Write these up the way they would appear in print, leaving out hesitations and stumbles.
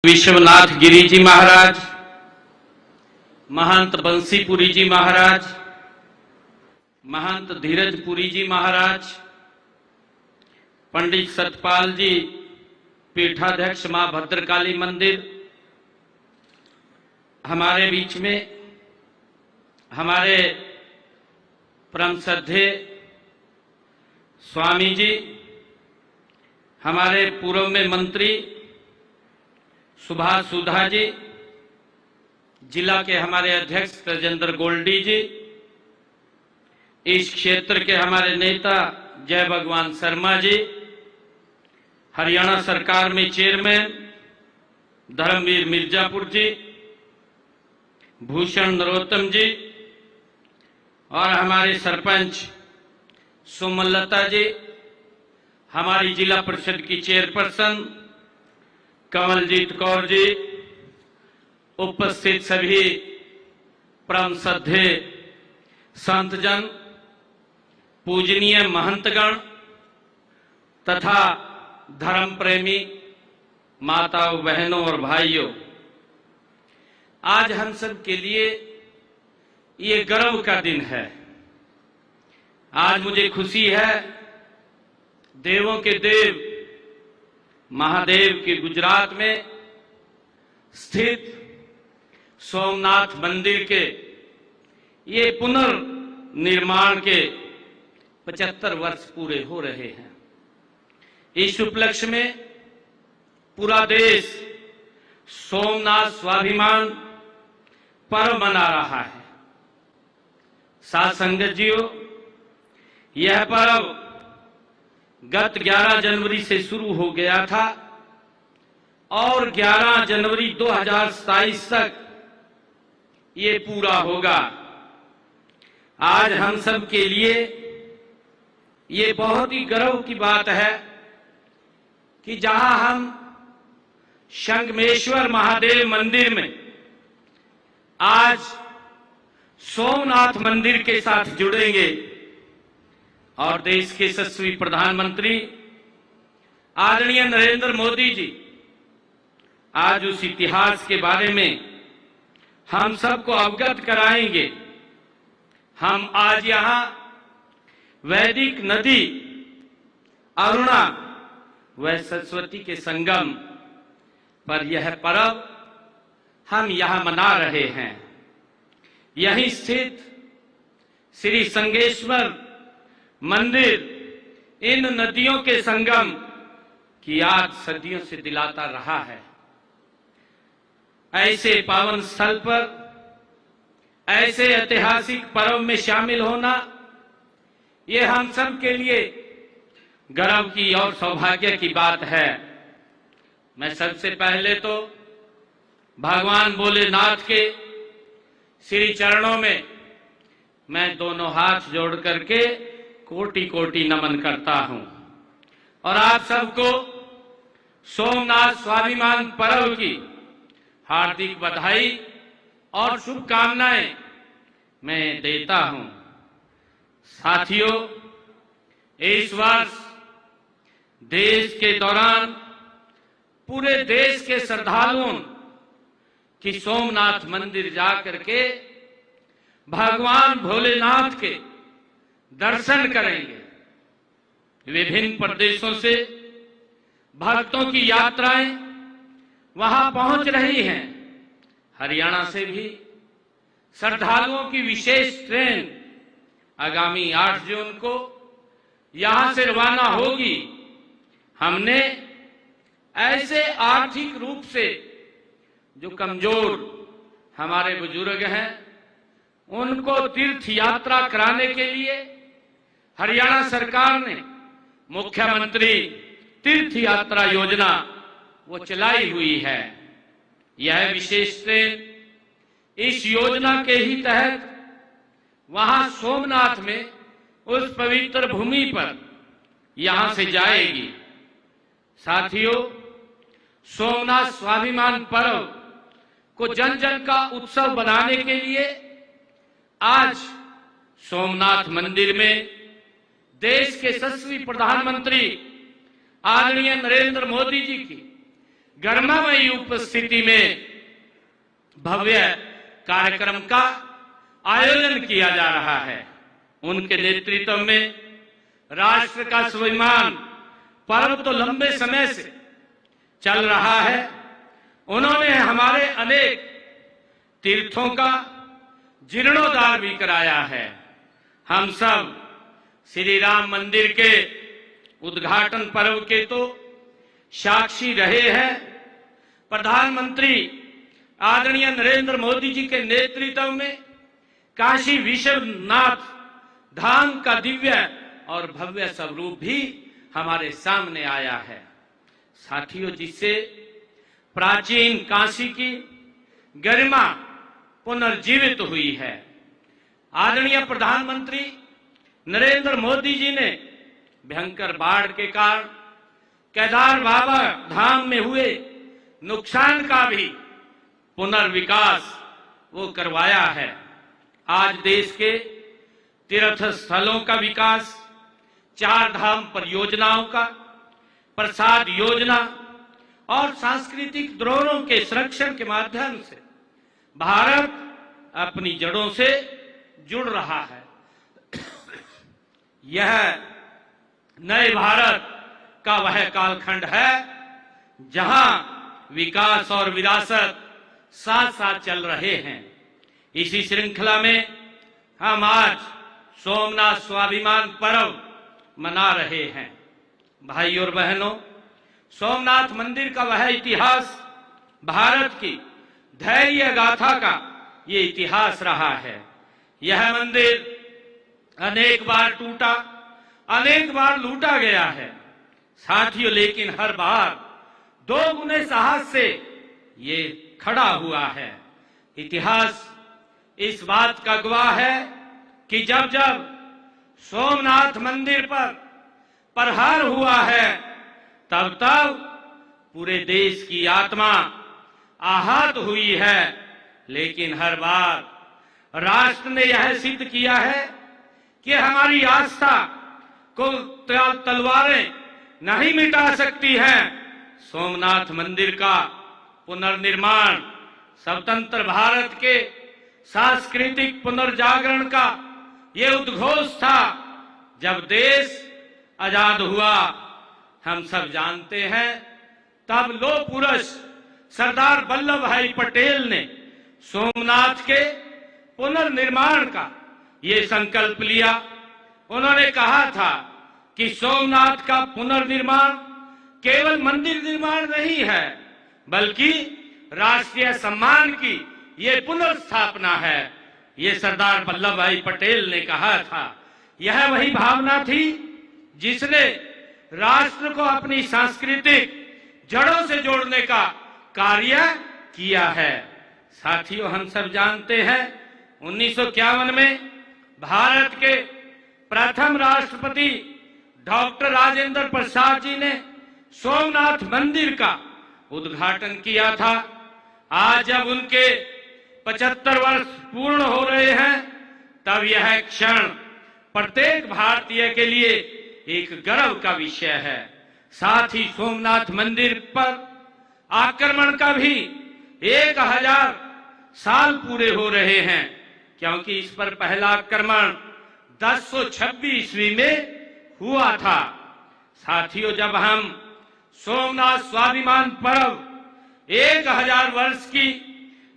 विश्वनाथ गिरी जी महाराज, महंत बंसीपुरी जी महाराज, महंत धीरजपुरी जी महाराज, पंडित सतपाल जी पीठाध्यक्ष मां भद्रकाली मंदिर, हमारे बीच में हमारे परम श्रद्धेय स्वामी जी, हमारे पूर्व में मंत्री सुभाष सुधा जी, जिला के हमारे अध्यक्ष तेजेंद्र गोल्डी जी, इस क्षेत्र के हमारे नेता जय भगवान शर्मा जी, हरियाणा सरकार में चेयरमैन धर्मवीर मिर्जापुर जी, भूषण नरोत्तम जी और हमारे सरपंच सुमलता जी, हमारी जिला परिषद की चेयरपर्सन कमलजीत कौर जी, उपस्थित सभी परम श्रद्धेय संतजन, पूजनीय महंतगण तथा धर्म प्रेमी माताओं, बहनों और भाइयों, आज हम सब के लिए ये गर्व का दिन है। आज मुझे खुशी है, देवों के देव महादेव के गुजरात में स्थित सोमनाथ मंदिर के ये पुनर्निर्माण के 75 वर्ष पूरे हो रहे हैं। इस उपलक्ष्य में पूरा देश सोमनाथ स्वाभिमान पर्व मना रहा है। साथ संगत जीओ, यह पर्व गत 11 जनवरी से शुरू हो गया था और 11 जनवरी 2027 तक ये पूरा होगा। आज हम सब के लिए ये बहुत ही गर्व की बात है कि जहां हम संगमेश्वर महादेव मंदिर में आज सोमनाथ मंदिर के साथ जुड़ेंगे और देश के यशस्वी प्रधानमंत्री आदरणीय नरेंद्र मोदी जी आज उस इतिहास के बारे में हम सबको अवगत कराएंगे। हम आज यहां वैदिक नदी अरुणा व सरस्वती के संगम पर यह पर्व हम यहां मना रहे हैं। यहीं स्थित श्री संगेश्वर मंदिर इन नदियों के संगम की याद सदियों से दिलाता रहा है। ऐसे पावन स्थल पर ऐसे ऐतिहासिक पर्व में शामिल होना ये हम सब के लिए गर्व की और सौभाग्य की बात है। मैं सबसे पहले तो भगवान भोलेनाथ के श्री चरणों में मैं दोनों हाथ जोड़ करके कोटि कोटि नमन करता हूं और आप सबको सोमनाथ स्वाभिमान पर्व की हार्दिक बधाई और शुभकामनाएं मैं देता हूं। साथियों, इस वर्ष देश के दौरान पूरे देश के श्रद्धालुओं की सोमनाथ मंदिर जाकर के भगवान भोलेनाथ के दर्शन करेंगे। विभिन्न प्रदेशों से भक्तों की यात्राएं वहां पहुंच रही हैं। हरियाणा से भी श्रद्धालुओं की विशेष ट्रेन आगामी 8 जून को यहां से रवाना होगी। हमने ऐसे आर्थिक रूप से जो कमजोर हमारे बुजुर्ग हैं उनको तीर्थ यात्रा कराने के लिए हरियाणा सरकार ने मुख्यमंत्री तीर्थ यात्रा योजना वो चलाई हुई है। यह विशेष ट्रेन इस योजना के ही तहत वहां सोमनाथ में उस पवित्र भूमि पर यहां से जाएगी। साथियों, सोमनाथ स्वाभिमान पर्व को जन जन का उत्सव बनाने के लिए आज सोमनाथ मंदिर में देश के यशस्वी प्रधानमंत्री आदरणीय नरेंद्र मोदी जी की गर्मामयी उपस्थिति में भव्य कार्यक्रम का आयोजन किया जा रहा है। उनके नेतृत्व में राष्ट्र का स्वाभिमान पर्व तो लंबे समय से चल रहा है। उन्होंने हमारे अनेक तीर्थों का जीर्णोद्धार भी कराया है। हम सब श्री राम मंदिर के उद्घाटन पर्व के तो साक्षी रहे हैं। प्रधानमंत्री आदरणीय नरेंद्र मोदी जी के नेतृत्व में काशी विश्वनाथ धाम का दिव्य और भव्य स्वरूप भी हमारे सामने आया है। साथियों, जिससे प्राचीन काशी की गरिमा पुनर्जीवित हुई है। आदरणीय प्रधानमंत्री नरेंद्र मोदी जी ने भयंकर बाढ़ के कारण केदार बाबा धाम में हुए नुकसान का भी पुनर्विकास वो करवाया है। आज देश के तीर्थ स्थलों का विकास, 4 धाम परियोजनाओं का, प्रसाद योजना और सांस्कृतिक धरोहरों के संरक्षण के माध्यम से भारत अपनी जड़ों से जुड़ रहा है। यह नए भारत का वह कालखंड है जहां विकास और विरासत साथ साथ चल रहे हैं। इसी श्रृंखला में हम आज सोमनाथ स्वाभिमान पर्व मना रहे हैं। भाई और बहनों, सोमनाथ मंदिर का वह इतिहास भारत की धैर्य गाथा का ये इतिहास रहा है। यह मंदिर अनेक बार टूटा, अनेक बार लूटा गया है। साथियों, लेकिन हर बार 2 गुने साहस से ये खड़ा हुआ है। इतिहास इस बात का गवाह है कि जब जब सोमनाथ मंदिर पर प्रहार हुआ है, तब तब पूरे देश की आत्मा आहत हुई है। लेकिन हर बार राष्ट्र ने यह सिद्ध किया है कि हमारी आस्था को तलवारें नहीं मिटा सकती हैं। सोमनाथ मंदिर का पुनर्निर्माण स्वतंत्र भारत के सांस्कृतिक पुनर्जागरण का ये उद्घोष था। जब देश आजाद हुआ, हम सब जानते हैं, तब लौह पुरुष सरदार वल्लभ भाई पटेल ने सोमनाथ के पुनर्निर्माण का ये संकल्प लिया। उन्होंने कहा था कि सोमनाथ का पुनर्निर्माण केवल मंदिर निर्माण नहीं है, बल्कि राष्ट्रीय सम्मान की ये पुनर्स्थापना है। ये सरदार वल्लभ भाई पटेल ने कहा था। यह वही भावना थी जिसने राष्ट्र को अपनी सांस्कृतिक जड़ों से जोड़ने का कार्य किया है। साथियों, हम सब जानते हैं 1951 में भारत के प्रथम राष्ट्रपति डॉक्टर राजेंद्र प्रसाद जी ने सोमनाथ मंदिर का उद्घाटन किया था। आज जब उनके 75 वर्ष पूर्ण हो रहे हैं, तब यह क्षण प्रत्येक भारतीय के लिए एक गर्व का विषय है। साथ ही सोमनाथ मंदिर पर आक्रमण का भी 1000 साल पूरे हो रहे हैं, क्योंकि इस पर पहला आक्रमण 1026 ईस्वी में हुआ था। साथियों, जब हम सोमनाथ स्वाभिमान पर्व 1000 वर्ष की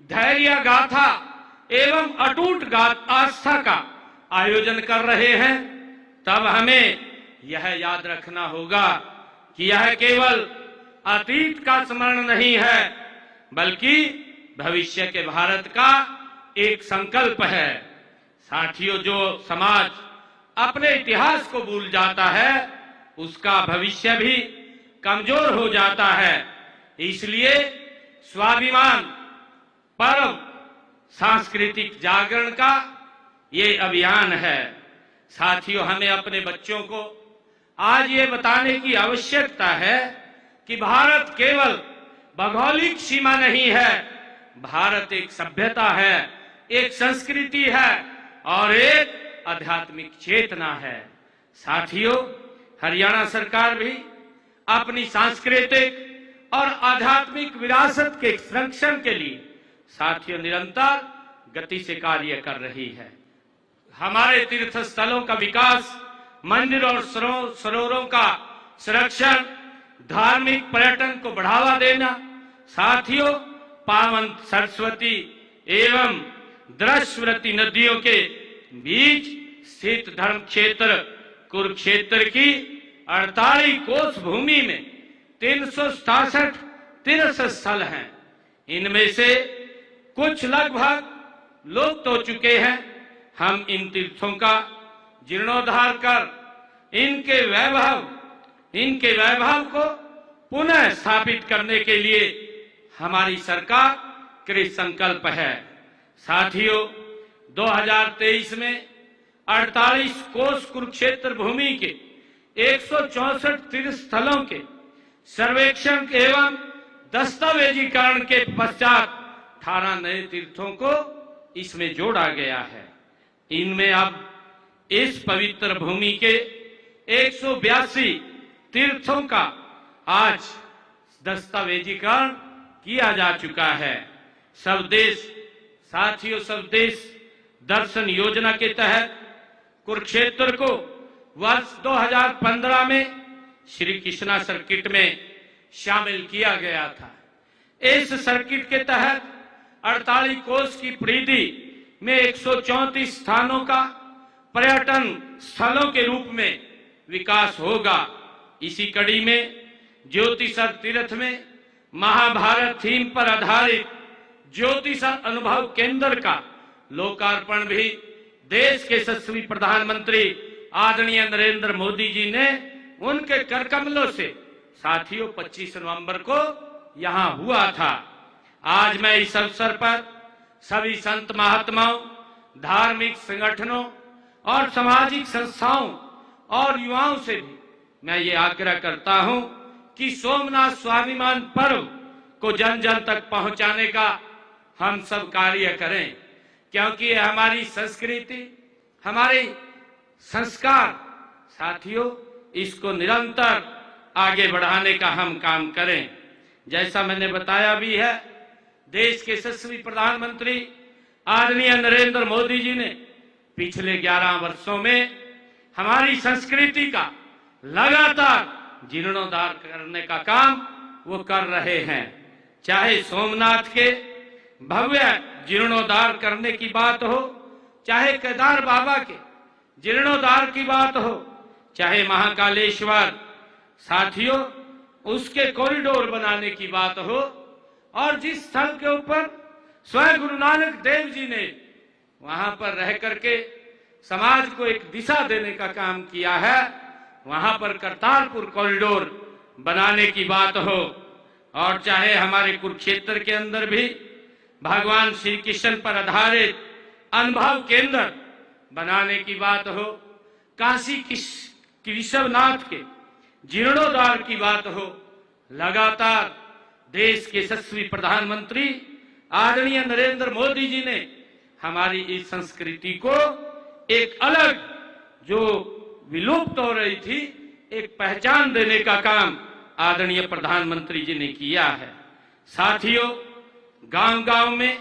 धैर्य गाथा एवं अटूट आस्था का आयोजन कर रहे हैं, तब हमें यह याद रखना होगा कि यह केवल अतीत का स्मरण नहीं है, बल्कि भविष्य के भारत का एक संकल्प है। साथियों, जो समाज अपने इतिहास को भूल जाता है, उसका भविष्य भी कमजोर हो जाता है। इसलिए स्वाभिमान पर्व सांस्कृतिक जागरण का ये अभियान है। साथियों, हमें अपने बच्चों को आज ये बताने की आवश्यकता है कि भारत केवल भौगोलिक सीमा नहीं है, भारत एक सभ्यता है, एक संस्कृति है और एक आध्यात्मिक चेतना है। साथियों, हरियाणा सरकार भी अपनी सांस्कृतिक और आध्यात्मिक विरासत के संरक्षण के लिए साथियों निरंतर गति से कार्य कर रही है। हमारे तीर्थ स्थलों का विकास, मंदिर और सरोवरों का संरक्षण, धार्मिक पर्यटन को बढ़ावा देना, साथियों पावन सरस्वती एवं द्रश्वती नदियों के बीच स्थित धर्म क्षेत्र कुरुक्षेत्र की 48 कोस भूमि में 367 तीर्थ स्थल हैं। इनमें से कुछ लगभग लुप्त हो चुके हैं। हम इन तीर्थों का जीर्णोद्धार कर इनके वैभव को पुनः स्थापित करने के लिए हमारी सरकार कृत संकल्प है। साथियों 2023 में 48 कोस कुरुक्षेत्र भूमि के 164 तीर्थ स्थलों के सर्वेक्षण एवं दस्तावेजीकरण के पश्चात 18 नए तीर्थों को इसमें जोड़ा गया है। इनमें अब इस पवित्र भूमि के 182 तीर्थों का आज दस्तावेजीकरण किया जा चुका है। साथियों स्वदेश दर्शन योजना के तहत कुरुक्षेत्र को वर्ष 2015 में श्री कृष्णा सर्किट में शामिल किया गया था। इस सर्किट के तहत 48 कोस की परिधि में 134 स्थानों का पर्यटन स्थलों के रूप में विकास होगा। इसी कड़ी में ज्योतिषर तीर्थ में महाभारत थीम पर आधारित ज्योतिषर अनुभव केंद्र का लोकार्पण भी देश के यशस्वी प्रधानमंत्री आदरणीय नरेंद्र मोदी जी ने उनके करकमलों से साथियों 25 नवंबर को यहां हुआ था। आज मैं इस अवसर पर सभी संत महात्माओं, धार्मिक संगठनों और सामाजिक संस्थाओं और युवाओं से भी मैं ये आग्रह करता हूं कि सोमनाथ स्वाभिमान पर्व को जन जन तक पहुंचाने का हम सब कार्य करें, क्योंकि ये हमारी संस्कृति, हमारे संस्कार साथियों, इसको निरंतर आगे बढ़ाने का हम काम करें। जैसा मैंने बताया भी है, देश के यशस्वी प्रधानमंत्री आदरणीय नरेंद्र मोदी जी ने पिछले 11 वर्षों में हमारी संस्कृति का लगातार जीर्णोद्धार करने का काम वो कर रहे हैं। चाहे सोमनाथ के भव्य जीर्णोद्धार करने की बात हो, चाहे केदार बाबा के जीर्णोद्धार की बात हो, चाहे महाकालेश्वर साथियों उसके कॉरिडोर बनाने की बात हो, और जिस स्थल के ऊपर स्वयं गुरु नानक देव जी ने वहां पर रह करके समाज को एक दिशा देने का काम किया है, वहां पर करतारपुर कॉरिडोर बनाने की बात हो, और चाहे हमारे कुरुक्षेत्र के अंदर भी भगवान श्री कृष्ण पर आधारित अनुभव केंद्र बनाने की बात हो, काशी केशवनाथ के जीर्णोद्धार की बात हो, लगातार देश के यशस्वी प्रधानमंत्री आदरणीय नरेंद्र मोदी जी ने हमारी इस संस्कृति को एक अलग, जो विलुप्त हो रही थी, एक पहचान देने का काम आदरणीय प्रधानमंत्री जी ने किया है। साथियों, गांव-गांव में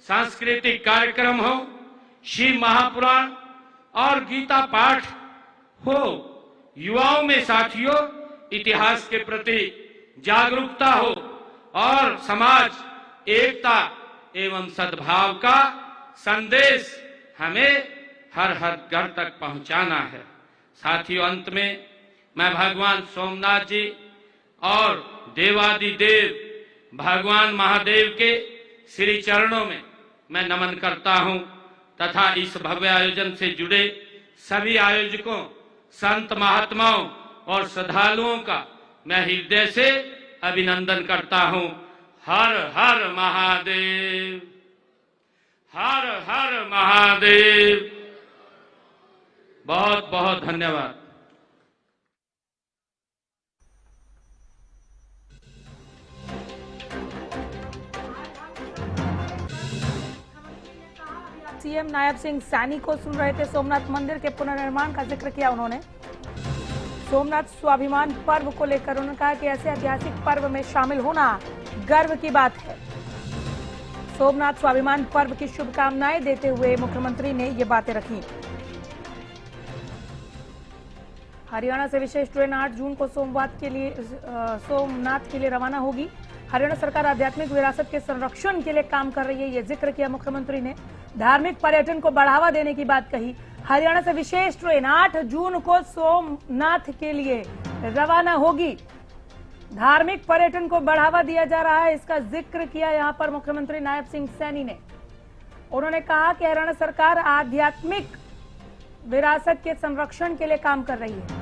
सांस्कृतिक कार्यक्रम हो, शिव महापुराण और गीता पाठ हो, युवाओं में साथियों इतिहास के प्रति जागरूकता हो और समाज एकता एवं सद्भाव का संदेश हमें हर हर घर तक पहुंचाना है। साथियों, अंत में मैं भगवान सोमनाथ जी और देवादिदेव भगवान महादेव के श्री चरणों में मैं नमन करता हूं तथा इस भव्य आयोजन से जुड़े सभी आयोजकों, संत महात्माओं और श्रद्धालुओं का मैं हृदय से अभिनंदन करता हूं। हर हर महादेव, हर हर महादेव। बहुत बहुत धन्यवाद। सीएम नायब सिंह सैनी को सुन रहे थे। सोमनाथ मंदिर के पुनर्निर्माण का जिक्र किया उन्होंने। सोमनाथ स्वाभिमान पर्व को लेकर उन्होंने कहा कि ऐसे ऐतिहासिक पर्व में शामिल होना गर्व की बात है। सोमनाथ स्वाभिमान पर्व की शुभकामनाएं देते हुए मुख्यमंत्री ने ये बातें रखी। हरियाणा से विशेष ट्रेन 8 जून को सोमनाथ के लिए रवाना होगी। हरियाणा सरकार आध्यात्मिक विरासत के संरक्षण के लिए काम कर रही है, ये जिक्र किया मुख्यमंत्री ने। धार्मिक पर्यटन को बढ़ावा देने की बात कही। हरियाणा से विशेष ट्रेन 8 जून को सोमनाथ के लिए रवाना होगी। धार्मिक पर्यटन को बढ़ावा दिया जा रहा है, इसका जिक्र किया यहां पर मुख्यमंत्री नायब सिंह सैनी ने। उन्होंने कहा कि हरियाणा सरकार आध्यात्मिक विरासत के संरक्षण के लिए काम कर रही है।